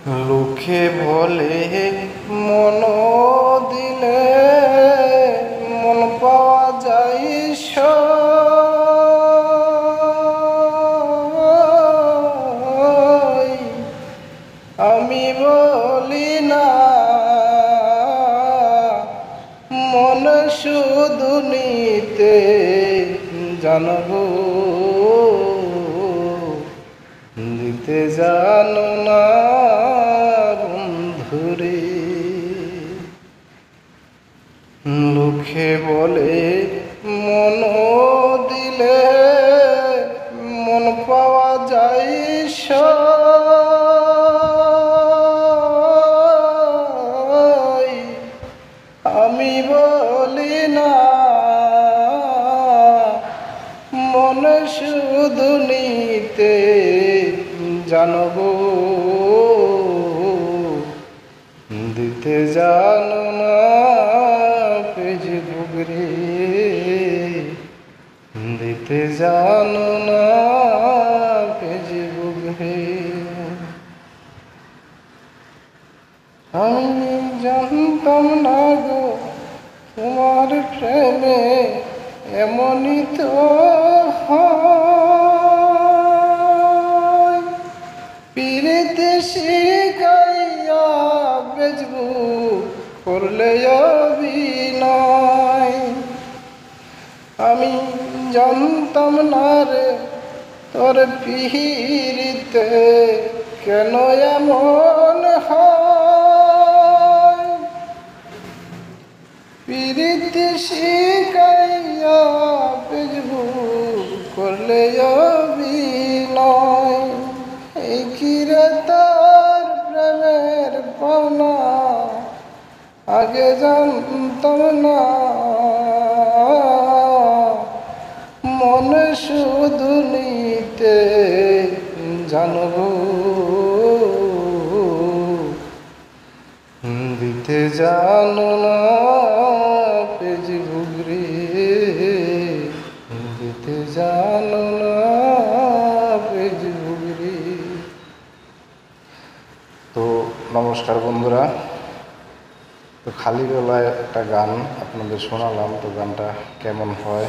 লোকে বলে মন দিলে মন পাওয়া যায় সই। আমি বলি না মন শুধু নিতে জানবো, দিতে জানো না বন্ধুরে। লোকে বলে মন দিলে মন পাওয়া যায় সই। আমি বলি না মন শুধু নিতে জানবো, দিতে জানো না ফেসবুক রে, দিতে জানো না ফেসবুক রে। আমি জানতাম না গো তোমার প্রেমে এমনই তো হয়। পিরিতে শিখাইয়া বেজবু করলে অভিনয়। আমি জানতাম না রে তোর পিরিতে কেন এমন হয়। পিরিতে শিখাইয়া বেজবু করলে অভিনয়। এই কিরে তোর প্রেমের পাওনা আগে জানতাম না, মন শুধু নিতে জানবো, দিতে জানো না ফেসবুক রে, দিতে জানো না ফেসবুক রে। তো নমস্কার বন্ধুরা, তো খালি গলায় একটা গান আপনাদের শোনালাম। তো গানটা কেমন হয়,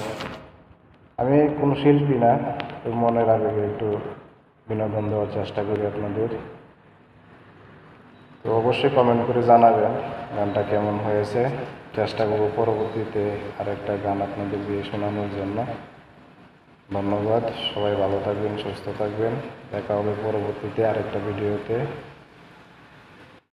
আমি কোনো শিল্পী না, তো মনের আবেগে একটু বিনোদন দেওয়ার চেষ্টা করি আপনাদের। তো অবশ্যই কমেন্ট করে জানাবেন গানটা কেমন হয়েছে। চেষ্টা করব পরবর্তীতে আরেকটা গান আপনাদের দিয়ে শোনানোর জন্য। ধন্যবাদ, সবাই ভালো থাকবেন, সুস্থ থাকবেন। দেখা হবে পরবর্তীতে আরেকটা ভিডিওতে।